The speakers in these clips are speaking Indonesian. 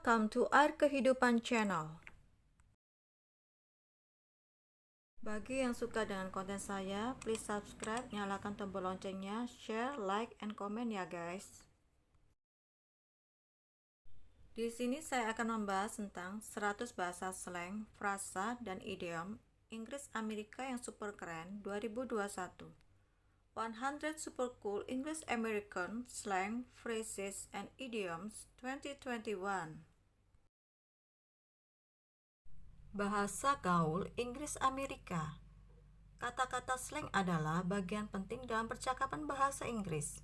Welcome to Air Kehidupan Channel. Bagi yang suka dengan konten saya, please subscribe, nyalakan tombol loncengnya, share, like, and comment ya guys. Di sini saya akan membahas tentang 100 bahasa slang, frasa, dan idiom Inggris Amerika yang super keren 2021. 100 super cool English American slang, phrases, and idioms 2021. Bahasa gaul Inggris Amerika. Kata-kata slang adalah bagian penting dalam percakapan bahasa Inggris.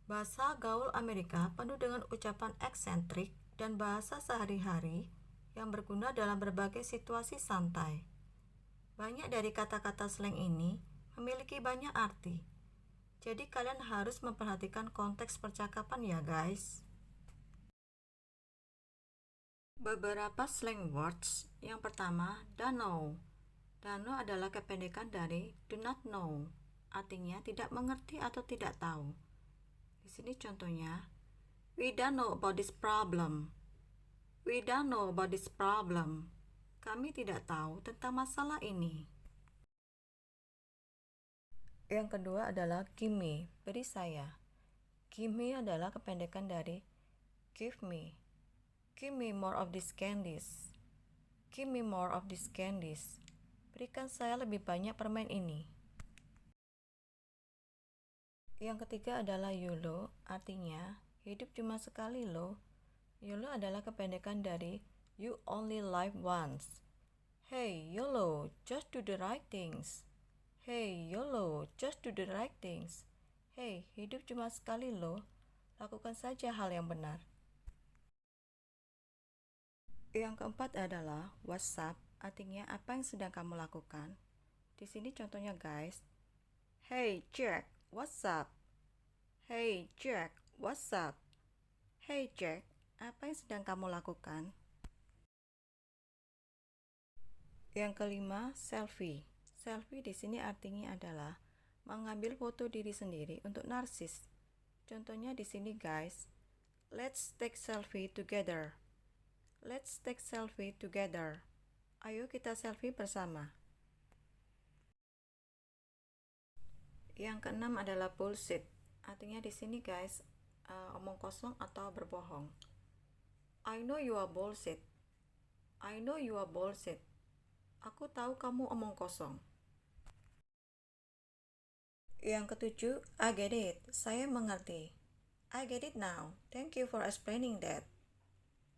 Bahasa gaul Amerika penuh dengan ucapan eksentrik dan bahasa sehari-hari yang berguna dalam berbagai situasi santai. Banyak dari kata-kata slang ini memiliki banyak arti. Jadi kalian harus memperhatikan konteks percakapan ya guys. Beberapa slang words. Yang pertama, don't know. Don't know adalah kependekan dari do not know. Artinya tidak mengerti atau tidak tahu. Di sini contohnya, we don't know about this problem. We don't know about this problem. Kami tidak tahu tentang masalah ini. Yang kedua adalah gimme, beri saya. Gimme adalah kependekan dari give me. Give me more of these candies. Give me more of these candies. Berikan saya lebih banyak permen ini. Yang ketiga adalah YOLO, artinya hidup cuma sekali loh. YOLO adalah kependekan dari You Only Live Once. Hey YOLO, just do the right things. Hey YOLO, just do the right things. Hey, hidup cuma sekali loh. Lakukan saja hal yang benar. Yang keempat adalah WhatsApp, artinya apa yang sedang kamu lakukan. Di sini contohnya guys. Hey Jack, what's up? Hey Jack, what's up? Hey Jack, apa yang sedang kamu lakukan? Yang kelima, selfie. Selfie di sini artinya adalah mengambil foto diri sendiri untuk narsis. Contohnya di sini guys. Let's take selfie together. Let's take selfie together. Ayo kita selfie bersama. Yang keenam adalah bullshit. Artinya di sini guys, omong kosong atau berbohong. I know you are bullshit. I know you are bullshit. Aku tahu kamu omong kosong. Yang ketujuh, I get it. Saya mengerti. I get it now. Thank you for explaining that.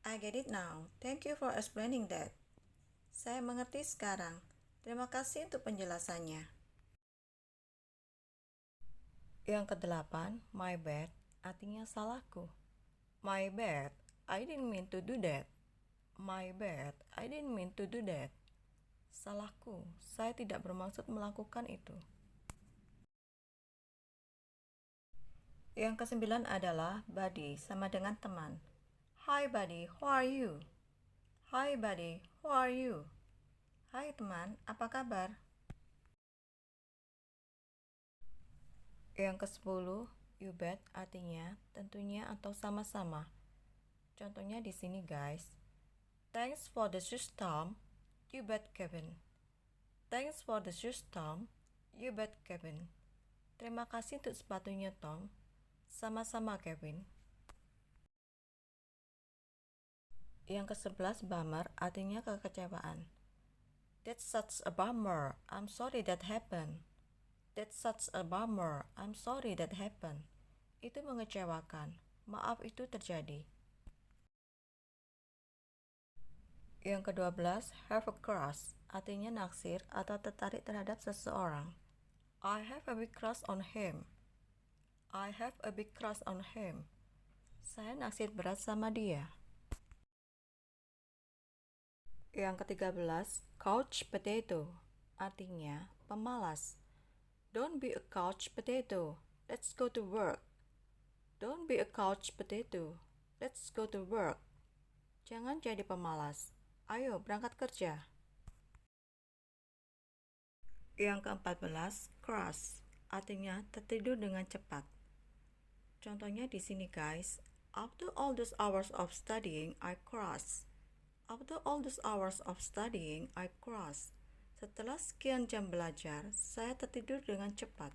I get it now. Thank you for explaining that. Saya mengerti sekarang. Terima kasih untuk penjelasannya. Yang kedelapan, my bad, artinya salahku. My bad, I didn't mean to do that. My bad, I didn't mean to do that. Salahku, saya tidak bermaksud melakukan itu. Yang kesembilan adalah buddy, sama dengan teman. Hi buddy, how are you? Hi buddy, how are you? Hai teman, apa kabar? Yang ke-10, you bet, artinya tentunya atau sama-sama. Contohnya di sini guys. Thanks for the shoes Tom, you bet Kevin. Thanks for the shoes Tom, you bet Kevin. Terima kasih untuk sepatunya Tom, sama-sama Kevin. Yang ke-11, bummer, artinya kekecewaan. That's such a bummer, I'm sorry that happened. That's such a bummer, I'm sorry that happened. Itu mengecewakan, maaf itu terjadi. Yang ke-12, have a crush, artinya naksir atau tertarik terhadap seseorang. I have a big crush on him. I have a big crush on him. Saya naksir berat sama dia. Yang ke-13, couch potato, artinya pemalas. Don't be a couch potato, let's go to work. Don't be a couch potato, let's go to work. Jangan jadi pemalas, ayo berangkat kerja. Yang ke-14, crash, artinya tertidur dengan cepat. Contohnya di sini guys. After all those hours of studying, I crashed. After all those hours of studying, I crashed. Setelah sekian jam belajar, saya tertidur dengan cepat.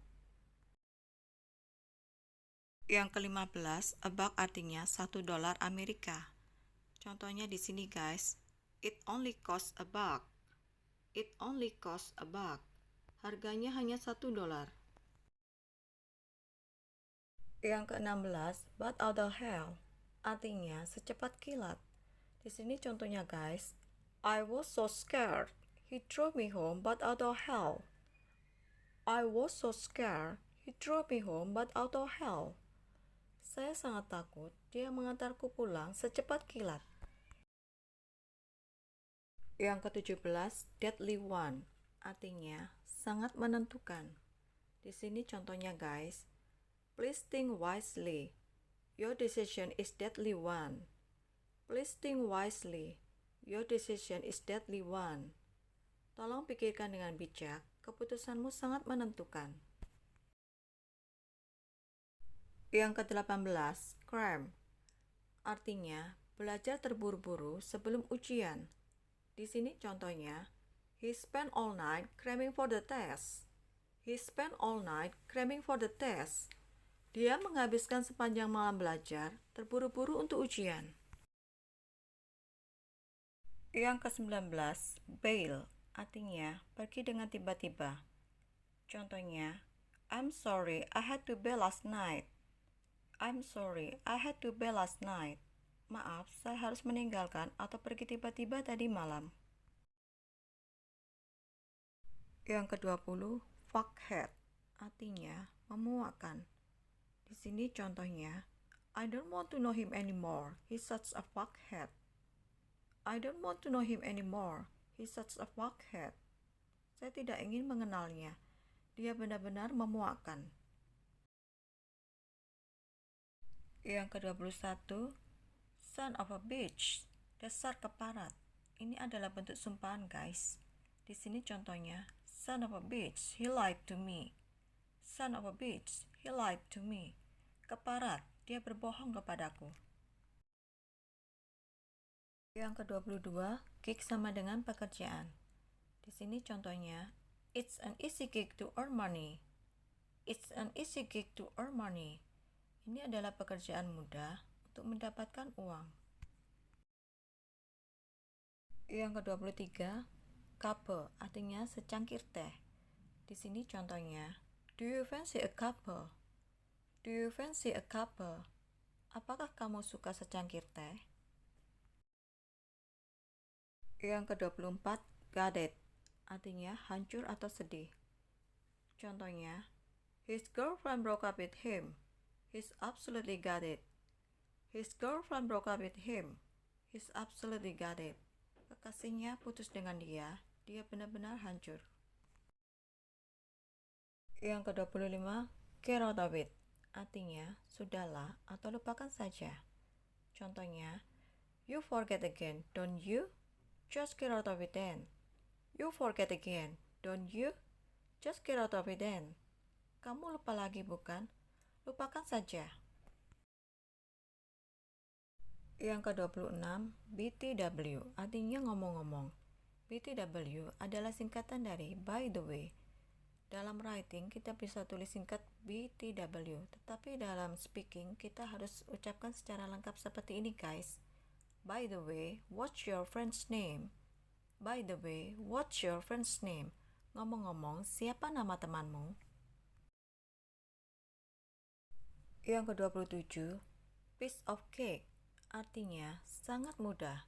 Yang ke-15, a buck artinya $1 Amerika. Contohnya di sini guys, it only costs a buck. It only costs a buck. Harganya hanya $1. Yang ke-16, but out of hell. Artinya secepat kilat. Di sini contohnya guys, I was so scared. He drove me home but out of hell. I was so scared. He drove me home but out of hell. Saya sangat takut. Dia mengantarku pulang secepat kilat. Yang ke-17, deadly one. Artinya sangat menentukan. Di sini contohnya guys, please think wisely. Your decision is deadly one. Please think wisely. Your decision is deadly one. Tolong pikirkan dengan bijak, keputusanmu sangat menentukan. Yang ke-18, cram. Artinya, belajar terburu-buru sebelum ujian. Di sini contohnya, he spent all night cramming for the test. He spent all night cramming for the test. Dia menghabiskan sepanjang malam belajar, terburu-buru untuk ujian. Yang ke-19, bail. Artinya, pergi dengan tiba-tiba. Contohnya, I'm sorry, I had to bail last night. I'm sorry, I had to bail last night. Maaf, saya harus meninggalkan atau pergi tiba-tiba tadi malam. Yang ke-20, fuckhead. Artinya, memuakkan. Di sini contohnya, I don't want to know him anymore. He's such a fuckhead. I don't want to know him anymore. He's such a fuckhead. Saya tidak ingin mengenalnya. Dia benar-benar memuakkan. Yang ke-21, son of a bitch. Dasar keparat. Ini adalah bentuk sumpahan guys. Di sini contohnya, son of a bitch, he lied to me. Son of a bitch, he lied to me. Keparat, dia berbohong kepadaku. Yang ke-22, gig sama dengan pekerjaan. Di sini contohnya, it's an easy gig to earn money. It's an easy gig to earn money. Ini adalah pekerjaan mudah untuk mendapatkan uang. Yang ke-23, cuppa, artinya secangkir teh. Di sini contohnya, do you fancy a cuppa? Do you fancy a cuppa? Apakah kamu suka secangkir teh? Yang ke-24, gutted, artinya hancur atau sedih. Contohnya, his girlfriend broke up with him. He's absolutely gutted. His girlfriend broke up with him. He's absolutely gutted. Kekasihnya putus dengan dia benar-benar hancur. Yang ke-25, get out of it, artinya sudahlah atau lupakan saja. Contohnya, you forget again, don't you? Just get out of it then. You forget again, don't you? Just get out of it then. Kamu lupa lagi bukan? Lupakan saja. Yang ke-26, BTW, artinya ngomong-ngomong. BTW adalah singkatan dari by the way. Dalam writing kita bisa tulis singkat BTW, tetapi dalam speaking kita harus ucapkan secara lengkap seperti ini guys. By the way, what's your friend's name? By the way, what's your friend's name? Ngomong-ngomong, siapa nama temanmu? Yang ke-27, piece of cake, artinya sangat mudah.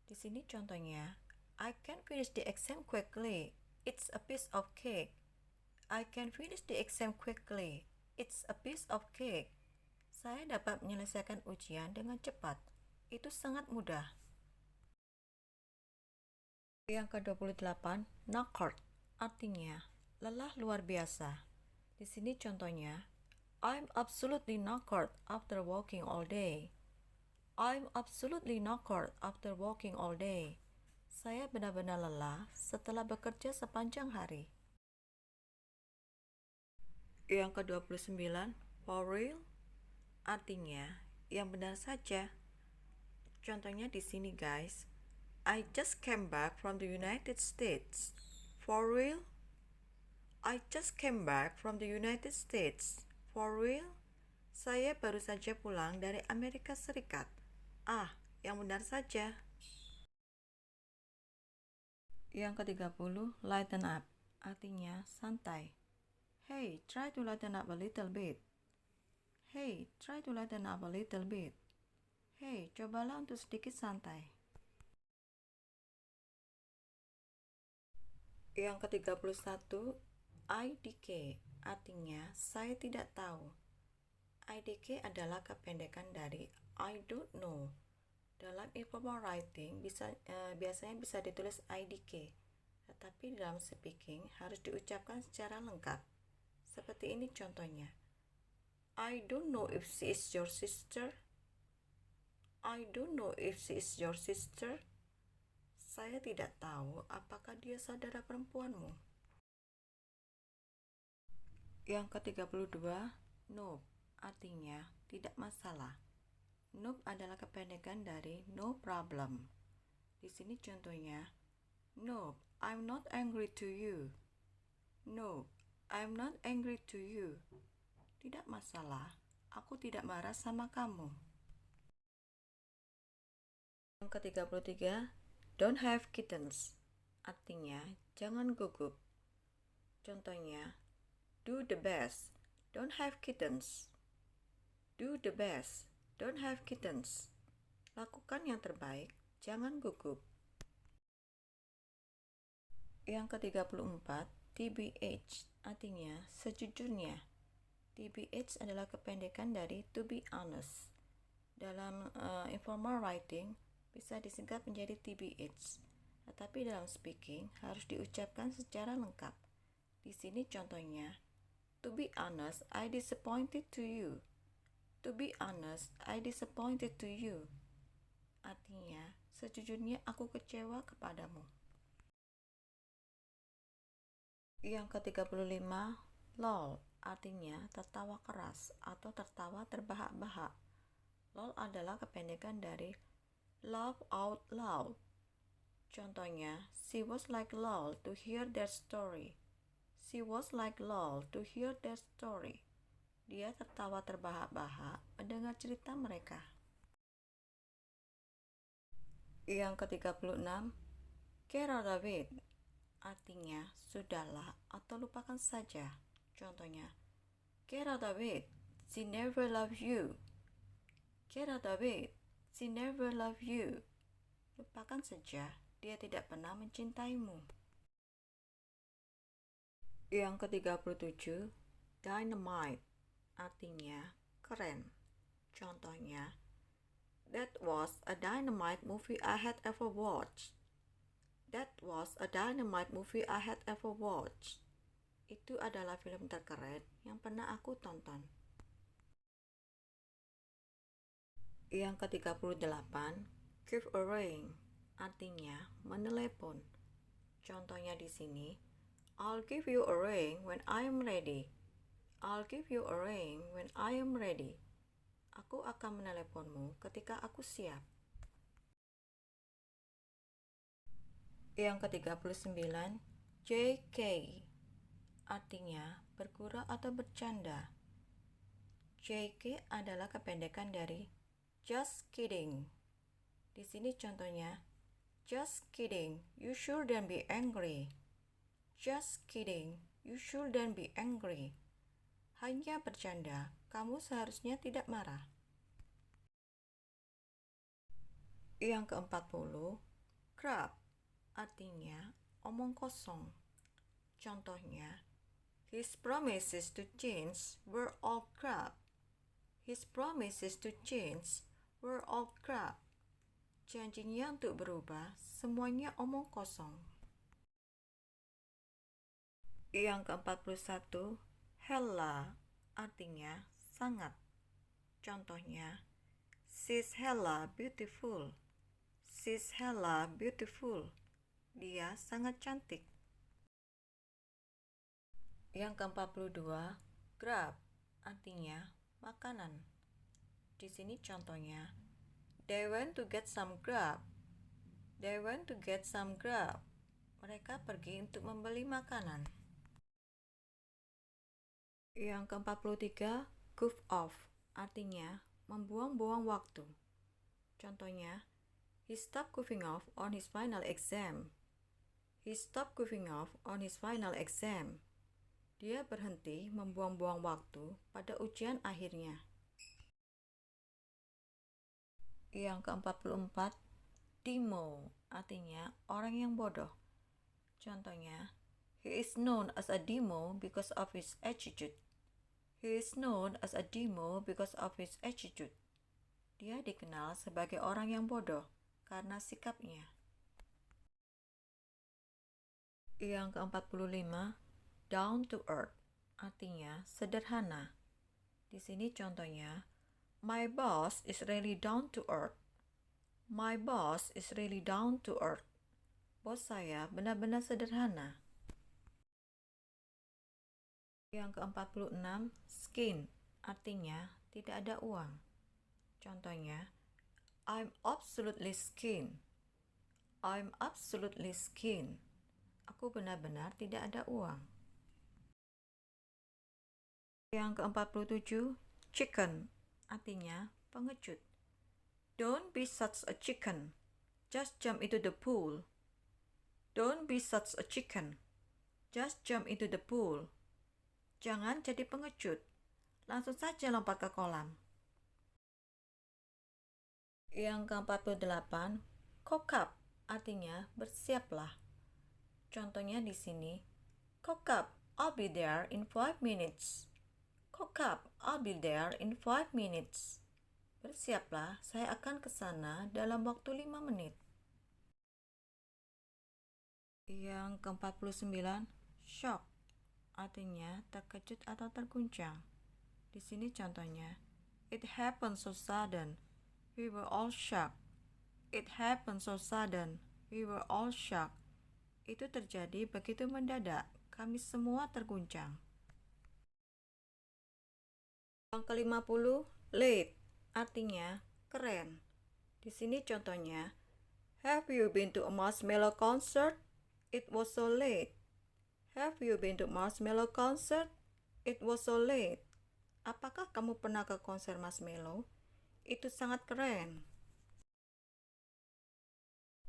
Di sini contohnya, I can finish the exam quickly. It's a piece of cake. I can finish the exam quickly. It's a piece of cake. Saya dapat menyelesaikan ujian dengan cepat. Itu sangat mudah. Yang ke-28, knackered, artinya lelah luar biasa. Di sini contohnya, I'm absolutely knackered after walking all day. I'm absolutely knackered after walking all day. Saya benar-benar lelah setelah bekerja sepanjang hari. Yang ke-29, for real, artinya yang benar saja. Contohnya di sini guys. I just came back from the United States. For real? I just came back from the United States. For real? Saya baru saja pulang dari Amerika Serikat. Ah, yang benar saja. Yang ke-30, lighten up. Artinya santai. Hey, try to lighten up a little bit. Hey, try to lighten up a little bit. Hey, cobalah untuk sedikit santai. Yang ke-31, IDK, artinya saya tidak tahu. IDK adalah kependekan dari I don't know. Dalam informal writing biasanya bisa ditulis IDK, tetapi dalam speaking harus diucapkan secara lengkap. Seperti ini contohnya. I don't know if she is your sister. I don't know if she is your sister. Saya tidak tahu apakah dia saudara perempuanmu. Yang ke-32, nope, artinya tidak masalah. Nope adalah kependekan dari no problem. Di sini contohnya, nope, I'm not angry to you. Nope, I'm not angry to you. Tidak masalah, aku tidak marah sama kamu. Yang ke-33, don't have kittens, artinya jangan gugup. Contohnya, do the best, don't have kittens. Do the best, don't have kittens. Lakukan yang terbaik, jangan gugup. Yang ke-34, TBH, artinya sejujurnya. TBH adalah kependekan dari to be honest. Dalam informal writing bisa disingkat menjadi TBH, tetapi dalam speaking harus diucapkan secara lengkap. Di sini contohnya, to be honest, I disappointed to you. To be honest, I disappointed to you. Artinya, sejujurnya aku kecewa kepadamu. Yang ke-35, lol, artinya tertawa keras atau tertawa terbahak-bahak. LOL adalah kependekan dari laugh out loud. Contohnya, she was like lol to hear that story. She was like lol to hear that story. Dia tertawa terbahak-bahak mendengar cerita mereka. Yang ke-36, get out of it, artinya sudahlah atau lupakan saja. Contohnya, get out of it, she never loved you. Get out of it, she never loved you. Lupakan saja, dia tidak pernah mencintaimu. Yang ke-37, dynamite, artinya keren. Contohnya, that was a dynamite movie I had ever watched. That was a dynamite movie I had ever watched. Itu adalah film terkeren yang pernah aku tonton. Yang ke-38, give a ring, artinya menelepon. Contohnya di sini, I'll give you a ring when I am ready. I'll give you a ring when I am ready. Aku akan meneleponmu ketika aku siap. Yang ke-39, JK, artinya bergurau atau bercanda. JK adalah kependekan dari just kidding. Di sini contohnya, just kidding, you shouldn't be angry. Just kidding, you shouldn't be angry. Hanya bercanda, kamu seharusnya tidak marah. Yang ke-40, crap, artinya omong kosong. Contohnya, his promises to change were all crap. His promises to change were all crap. Janjinya untuk berubah, semuanya omong kosong. Yang ke-41, hella, artinya sangat. Contohnya, she's hella beautiful. She's hella beautiful. Dia sangat cantik. Yang ke-42, grab, artinya makanan. Di sini contohnya, they went to get some grub. They went to get some grub. Mereka pergi untuk membeli makanan. Yang ke-43, goof off, artinya membuang-buang waktu. Contohnya, he stopped goofing off on his final exam. He stopped goofing off on his final exam. Dia berhenti membuang-buang waktu pada ujian akhirnya. Yang ke-44, demo, artinya orang yang bodoh. Contohnya, he is known as a demo because of his attitude. He is known as a demo because of his attitude. Dia dikenal sebagai orang yang bodoh karena sikapnya. Yang ke-45, down to earth, artinya sederhana. Di sini contohnya, my boss is really down to earth. My boss is really down to earth. Bos saya benar-benar sederhana. Yang ke-46, skin, artinya tidak ada uang. Contohnya, I'm absolutely skin. I'm absolutely skin. Aku benar-benar tidak ada uang. Yang ke-47, chicken, artinya pengecut. Don't be such a chicken. Just jump into the pool. Don't be such a chicken. Just jump into the pool. Jangan jadi pengecut. Langsung saja lompat ke kolam. Yang ke-48, cock up, artinya bersiaplah. Contohnya di sini, cock up, I'll be there in 5 minutes. Cock up, I'll be there in 5 minutes. Bersiaplah, saya akan ke sana dalam waktu 5 menit. Yang ke-49, shock, artinya terkejut atau terguncang. Di sini contohnya, it happened so sudden, we were all shocked. It happened so sudden, we were all shocked. Itu terjadi begitu mendadak, kami semua terguncang. Yang ke-50, late, artinya keren. Di sini contohnya, have you been to a Marshmello concert? It was so late. Have you been to Marshmello concert? It was so late. Apakah kamu pernah ke konser Marshmello? Itu sangat keren.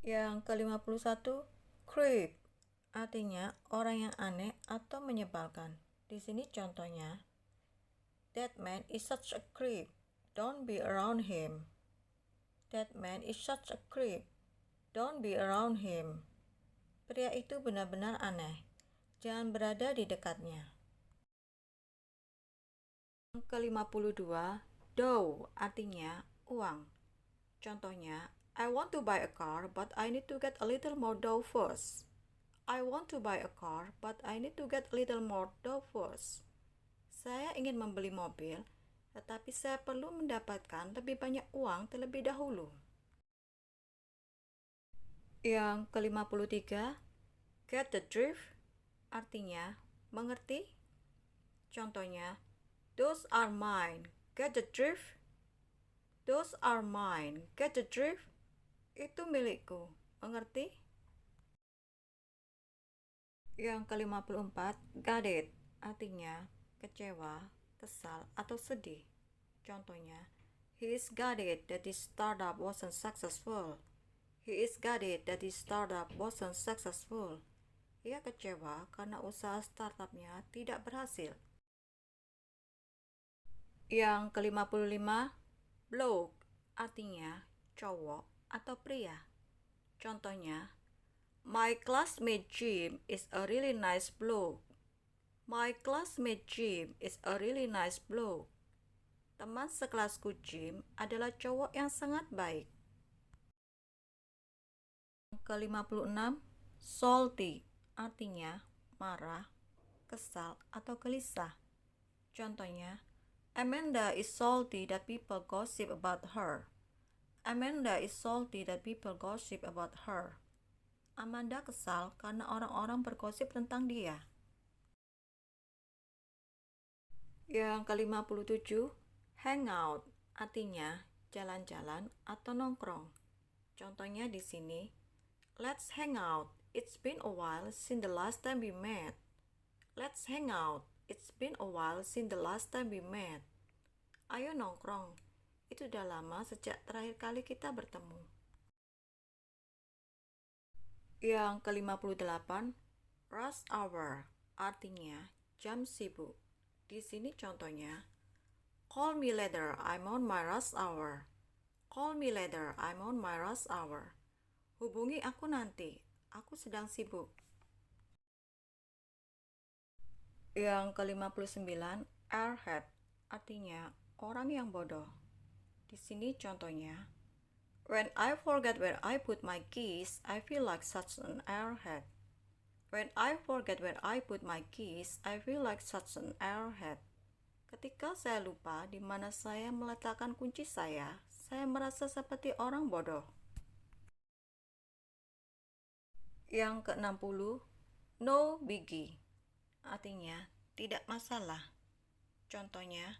Yang ke-51, creep, artinya orang yang aneh atau menyebalkan. Di sini contohnya, that man is such a creep. Don't be around him. That man is such a creep. Don't be around him. Pria itu benar-benar aneh. Jangan berada di dekatnya. Yang ke-52, dough, artinya uang. Contohnya, I want to buy a car, but I need to get a little more dough first. I want to buy a car, but I need to get a little more dough first. Saya ingin membeli mobil, tetapi saya perlu mendapatkan lebih banyak uang terlebih dahulu. Yang ke-53, get the drift, artinya mengerti. Contohnya, those are mine, get the drift. Those are mine, get the drift. Itu milikku, mengerti? Yang ke-54, got it, artinya kecewa, kesal, atau sedih. Contohnya, he is got it that his startup wasn't successful. He is got it that his startup wasn't successful. Ia kecewa karena usaha startupnya tidak berhasil. Yang ke-55, bloke, artinya cowok atau pria. Contohnya, my classmate Jim is a really nice bloke. My classmate Jim is a really nice bloke. Teman sekelasku Jim adalah cowok yang sangat baik. Yang ke-56, salty, artinya marah, kesal, atau gelisah. Contohnya, Amanda is salty that people gossip about her. Amanda is salty that people gossip about her. Amanda kesal karena orang-orang bergosip tentang dia. Yang ke-57, hang out, artinya jalan-jalan atau nongkrong. Contohnya di sini, let's hang out. It's been a while since the last time we met. Let's hang out. It's been a while since the last time we met. Ayo nongkrong. Itu udah lama sejak terakhir kali kita bertemu. Yang ke-58, rush hour, artinya jam sibuk. Di sini contohnya, call me later, I'm on my rush hour. Call me later, I'm on my rush hour. Hubungi aku nanti, aku sedang sibuk. Yang ke-59, airhead, artinya orang yang bodoh. Di sini contohnya, when I forget where I put my keys, I feel like such an airhead. When I forget where I put my keys, I feel like such an airhead. Ketika saya lupa di mana saya meletakkan kunci saya merasa seperti orang bodoh. Yang ke-60, no biggie, artinya tidak masalah. Contohnya,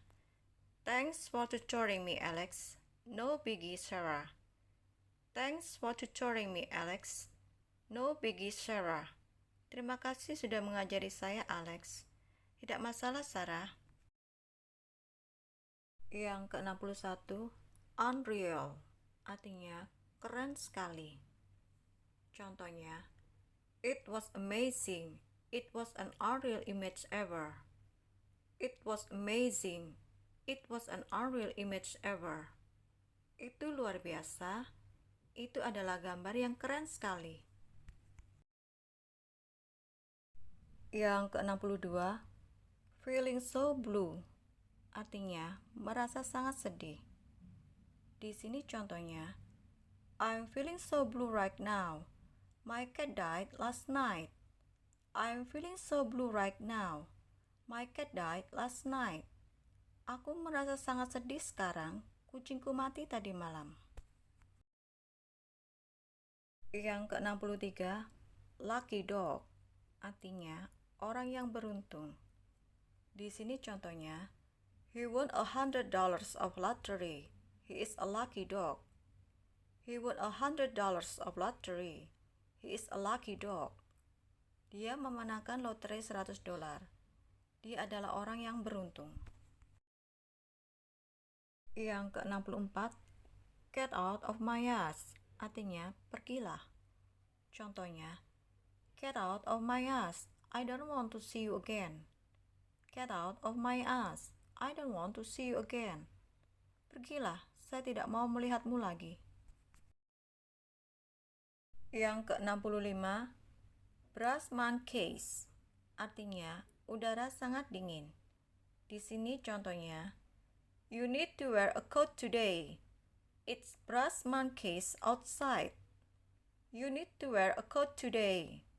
thanks for tutoring me, Alex. No biggie, Sarah. Thanks for tutoring me, Alex. No biggie, Sarah. Terima kasih sudah mengajari saya, Alex. Tidak masalah, Sarah. Yang ke-61, unreal, artinya keren sekali. Contohnya, it was amazing. It was an unreal image ever. It was amazing. It was an unreal image ever. Itu luar biasa. Itu adalah gambar yang keren sekali. Yang ke-62, feeling so blue, artinya merasa sangat sedih. Di sini contohnya, I'm feeling so blue right now. My cat died last night. I'm feeling so blue right now. My cat died last night. Aku merasa sangat sedih sekarang. Kucingku mati tadi malam. Yang ke-63, lucky dog, artinya orang yang beruntung. Di sini contohnya, he won $100 of lottery. He is a lucky dog. He won $100 of lottery. He is a lucky dog. Dia memenangkan lotre $100. Dia adalah orang yang beruntung. Yang ke-64, get out of my ass, artinya pergilah. Contohnya, get out of my ass. I don't want to see you again. Get out of my ass. I don't want to see you again. Pergilah, saya tidak mau melihatmu lagi. Yang ke-65, Brasman case, artinya udara sangat dingin. Di sini contohnya, you need to wear a coat today. It's Brasman case outside. You need to wear a coat today.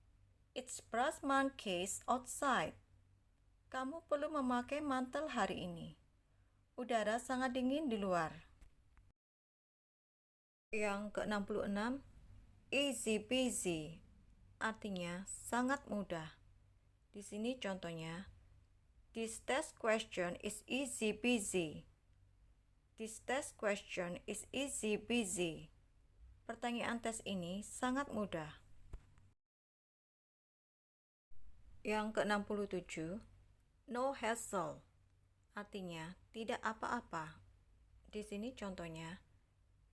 It's Brasman case outside. Kamu perlu memakai mantel hari ini. Udara sangat dingin di luar. Yang ke-66, easy peasy, artinya sangat mudah. Di sini contohnya, this test question is easy peasy. This test question is easy peasy. Pertanyaan tes ini sangat mudah. Yang ke-67, no hassle, artinya tidak apa-apa. Di sini contohnya,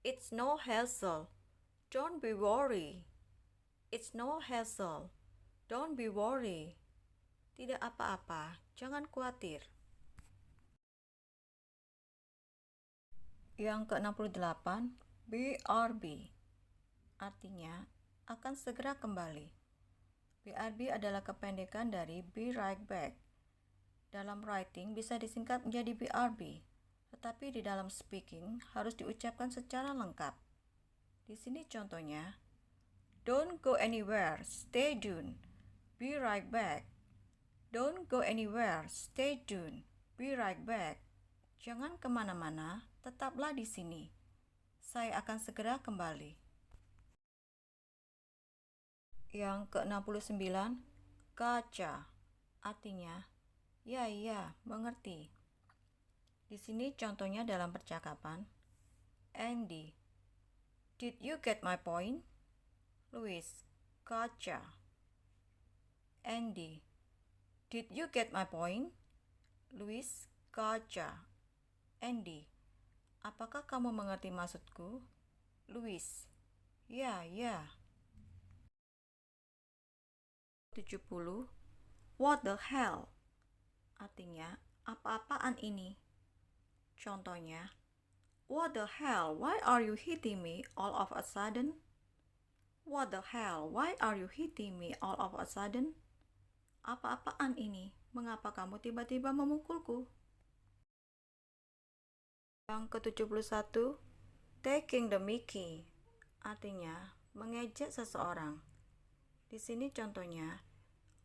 it's no hassle. Don't be worried. It's no hassle. Don't be worried. Tidak apa-apa, jangan khawatir. Yang ke-68, BRB, artinya akan segera kembali. BRB adalah kependekan dari Be Right Back. Dalam writing bisa disingkat menjadi BRB, tetapi di dalam speaking harus diucapkan secara lengkap. Di sini contohnya, don't go anywhere, stay tuned, be right back. Don't go anywhere, stay tuned, be right back. Jangan kemana-mana, tetaplah di sini. Saya akan segera kembali. Yang ke-69, gotcha, artinya, ya, mengerti. Di sini contohnya dalam percakapan. Andy, did you get my point? Louis, gotcha. Andy, did you get my point? Louis, gotcha. Andy, apakah kamu mengerti maksudku? Louis, ya, ya. 70. What the hell? Artinya, apa-apaan ini? Contohnya, what the hell, why are you hitting me all of a sudden? What the hell, why are you hitting me all of a sudden? Apa-apaan ini? Mengapa kamu tiba-tiba memukulku? Yang ke-71, taking the mickey. Artinya, mengejek seseorang. Di sini contohnya,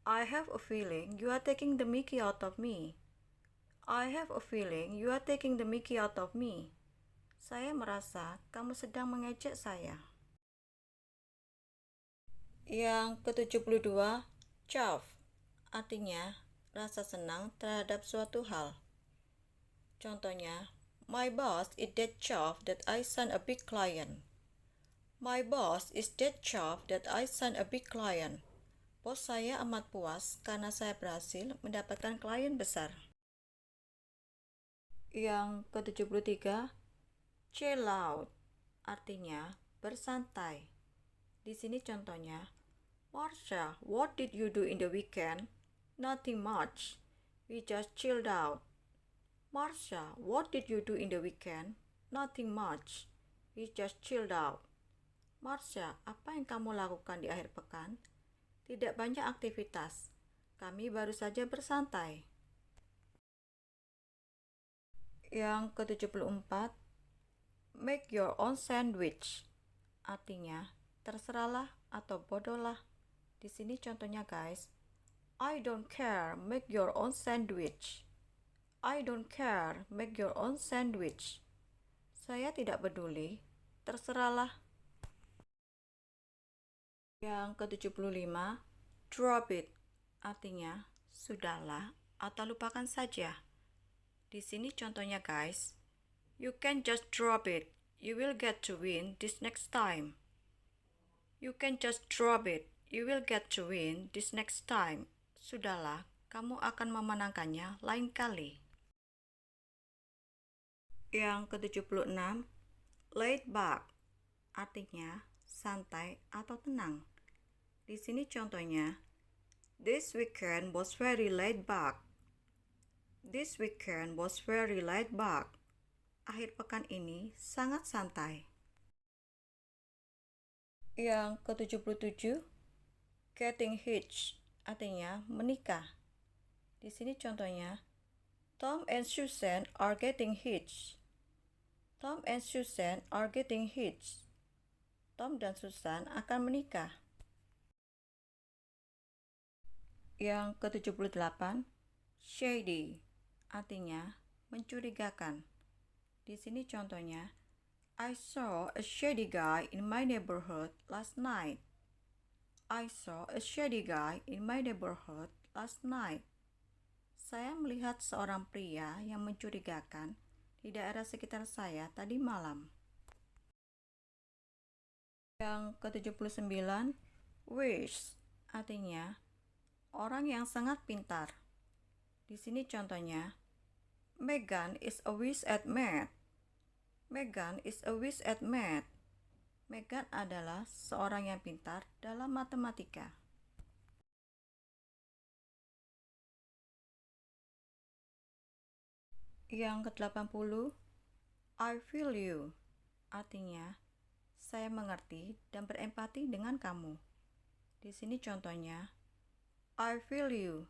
I have a feeling you are taking the mickey out of me. I have a feeling you are taking the mickey out of me. Saya merasa kamu sedang mengejek saya. Yang ke-72, chuff. Artinya, rasa senang terhadap suatu hal. Contohnya, my boss is that chuffed that I signed a big client. My boss is that chuffed that I signed a big client. Bos saya amat puas karena saya berhasil mendapatkan klien besar. Yang ke-73, chill out. Artinya, bersantai. Di sini contohnya, Marsha, what did you do in the weekend? Nothing much. We just chilled out. Marsha, what did you do in the weekend? Nothing much. We just chilled out. Marsha, apa yang kamu lakukan di akhir pekan? Tidak banyak aktivitas. Kami baru saja bersantai. Yang ke-74, make your own sandwich. Artinya, terserahlah atau bodohlah. Di sini contohnya guys, I don't care, make your own sandwich. I don't care, make your own sandwich. Saya tidak peduli, terserahlah. Yang ke-75, drop it. Artinya, sudahlah atau lupakan saja. Di sini contohnya guys, you can just drop it. You will get to win this next time. You can just drop it. You will get to win this next time. Sudahlah, kamu akan memenangkannya lain kali. Yang ke-76, laid back. Artinya, santai atau tenang. Di sini contohnya, this weekend was very laid back. This weekend was very laid back. Akhir pekan ini sangat santai. Yang ke-77, getting hitched. Artinya menikah. Di sini contohnya, Tom and Susan are getting hitched. Tom and Susan are getting hitched. Tom dan Susan akan menikah. Yang ke-78, shady. Artinya mencurigakan. Di sini contohnya, I saw a shady guy in my neighborhood last night. I saw a shady guy in my neighborhood last night. Saya melihat seorang pria yang mencurigakan di daerah sekitar saya tadi malam. Yang ke-79, wish. Artinya orang yang sangat pintar. Di sini contohnya, Megan is a whiz at math. Megan is a whiz at math. Megan adalah seorang yang pintar dalam matematika. Yang ke-80, I feel you. Artinya, saya mengerti dan berempati dengan kamu. Di sini contohnya, I feel you.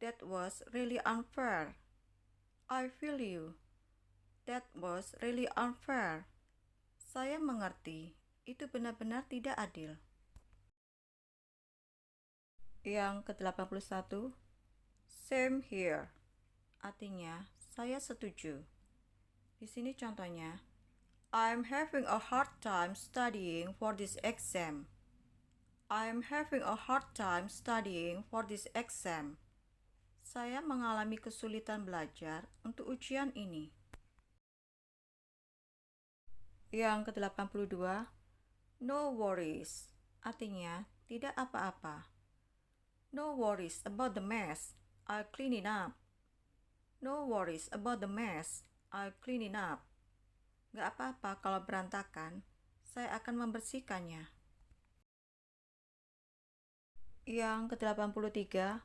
That was really unfair. I feel you. That was really unfair. Saya mengerti, itu benar-benar tidak adil. Yang ke-81, same here. Artinya, saya setuju. Di sini contohnya, I'm having a hard time studying for this exam. I'm having a hard time studying for this exam. Saya mengalami kesulitan belajar untuk ujian ini. Yang ke-82, no worries, artinya tidak apa-apa. No worries about the mess, I'll clean it up. No worries about the mess, I'll clean it up. Gak apa-apa kalau berantakan, saya akan membersihkannya. Yang ke-83,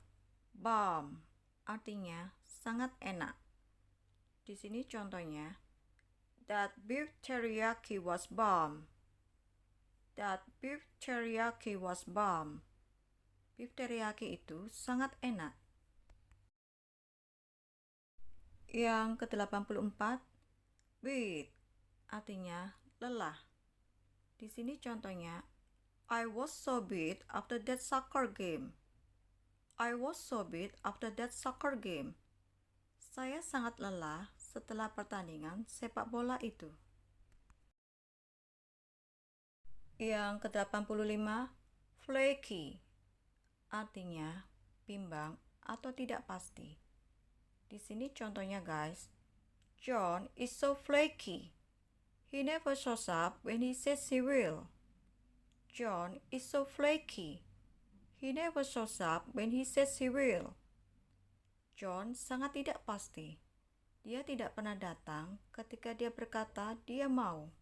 bomb, artinya sangat enak. Di sini contohnya, that beef teriyaki was bomb. That beef teriyaki was bomb. Beef teriyaki itu sangat enak. Yang ke-84, beat, artinya lelah. Di sini contohnya, I was so beat after that soccer game. I was so beat after that soccer game. Saya sangat lelah setelah pertandingan sepak bola itu. Yang ke-85, flaky, artinya bimbang atau tidak pasti. Di sini contohnya guys, John is so flaky. He never shows up when he says he will. John is so flaky. He never shows up when he says he will. John sangat tidak pasti. Dia tidak pernah datang ketika dia berkata dia mau.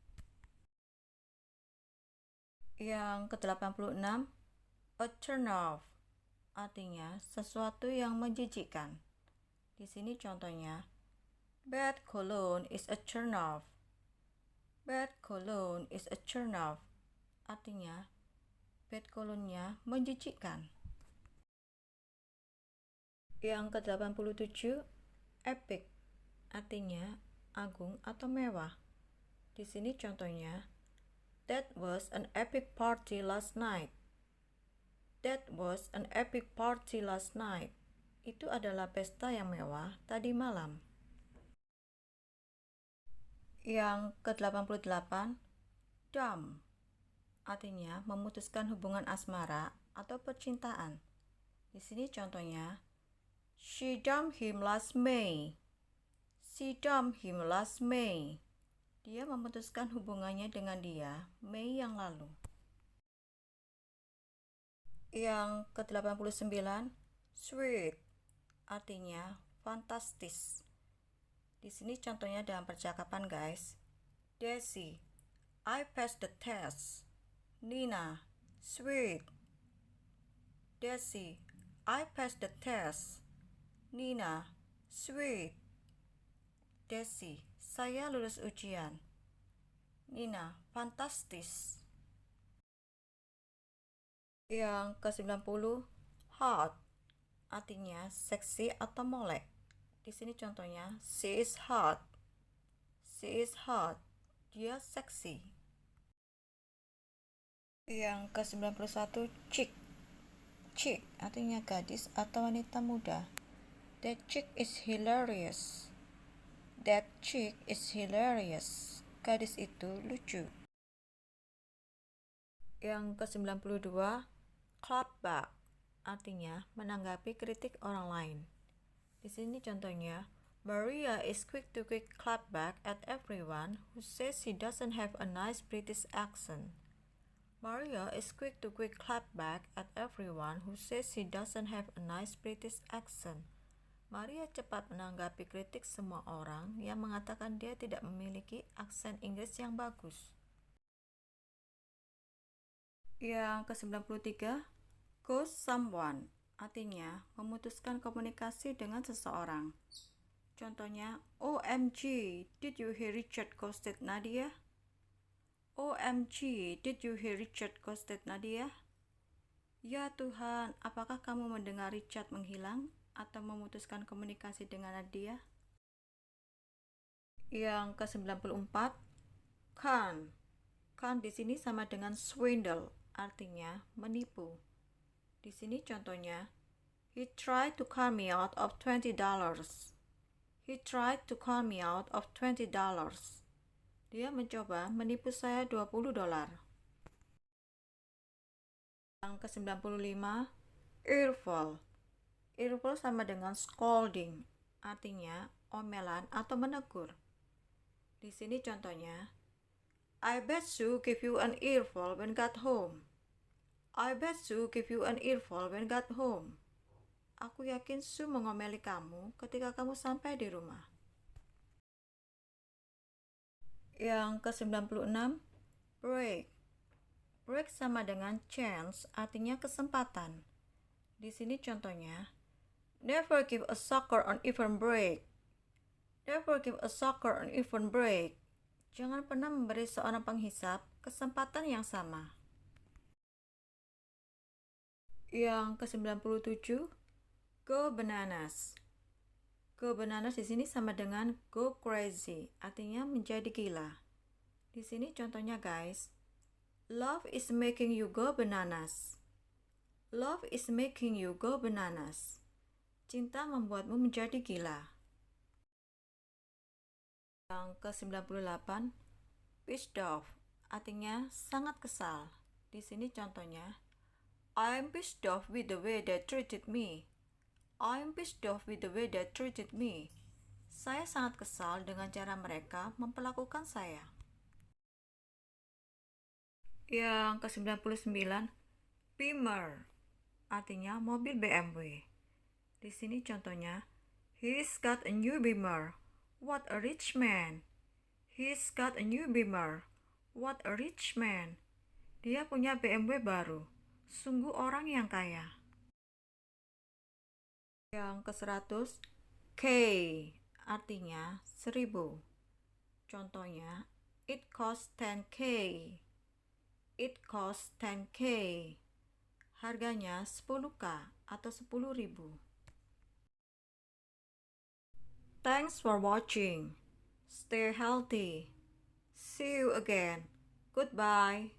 Yang ke-86, a turn off, artinya sesuatu yang menjijikkan. Di sini contohnya, bad cologne is a turn off. Bad cologne is a turn off, artinya bad cologne-nya menjijikkan. Yang ke-87, epic, artinya agung atau mewah. Di sini contohnya, that was an epic party last night. That was an epic party last night. Itu adalah pesta yang mewah tadi malam. Yang ke-88, dumb, artinya memutuskan hubungan asmara atau percintaan. Di sini contohnya, she dumped him last May. She dumped him last May. Dia memutuskan hubungannya dengan dia Mei yang lalu. Yang ke-89, sweet, artinya fantastis. Di sini contohnya dalam percakapan guys. Desi, I passed the test. Nina, sweet. Desi, I passed the test. Nina, sweet. Desi, saya lulus ujian. Nina, fantastis. Yang ke-90, hot, artinya seksi atau molek. Di sini contohnya, she is hot. She is hot. Dia seksi. Yang ke-91, chick. Chick artinya gadis atau wanita muda. That chick is hilarious. That chick is hilarious. Gadis itu lucu. Yang ke-92, clap back, artinya menanggapi kritik orang lain. Di sini contohnya, Maria is quick to clap back at everyone who says he doesn't have a nice British accent. Maria is quick to clap back at everyone who says he doesn't have a nice British accent. Maria cepat menanggapi kritik semua orang yang mengatakan dia tidak memiliki aksen Inggris yang bagus. Yang ke-93, ghost someone, artinya memutuskan komunikasi dengan seseorang. Contohnya, OMG, did you hear Richard ghosted Nadia? OMG, did you hear Richard ghosted Nadia? Ya Tuhan, apakah kamu mendengar Richard menghilang atau memutuskan komunikasi dengan Nadia? Yang ke-94, con. Con di sini sama dengan swindle, artinya menipu. Di sini contohnya, he tried to con me out of $20. He tried to con me out of $20. Dia mencoba menipu saya $20. Yang ke-95, earful, Earful sama dengan scolding, artinya omelan atau menegur. Di sini contohnya, I bet Sue give you an earful when got home. I bet Sue give you an earful when got home. Aku yakin Sue mengomeli kamu ketika kamu sampai di rumah. Yang ke-96, break. Break sama dengan chance, artinya kesempatan. Di sini contohnya, never give a sucker an even break. Never give a sucker an even break. Jangan pernah memberi seorang penghisap kesempatan yang sama. Yang ke-97, go bananas. Go bananas di sini sama dengan go crazy, artinya menjadi gila. Di sini contohnya guys, love is making you go bananas. Love is making you go bananas. Cinta membuatmu menjadi gila. Yang ke-98, pissed off, artinya sangat kesal. Di sini contohnya, I'm pissed off with the way they treated me. I'm pissed off with the way they treated me. Saya sangat kesal dengan cara mereka memperlakukan saya. Yang ke-99, Beamer, artinya mobil BMW. Di sini contohnya, he's got a new Beamer. What a rich man. He's got a new Beamer. What a rich man. Dia punya BMW baru. Sungguh orang yang kaya. Yang ke-100, K, artinya 1000. Contohnya, it costs 10K. It costs 10K. Harganya 10K atau 10.000. Thanks for watching. Stay healthy. See you again. Goodbye.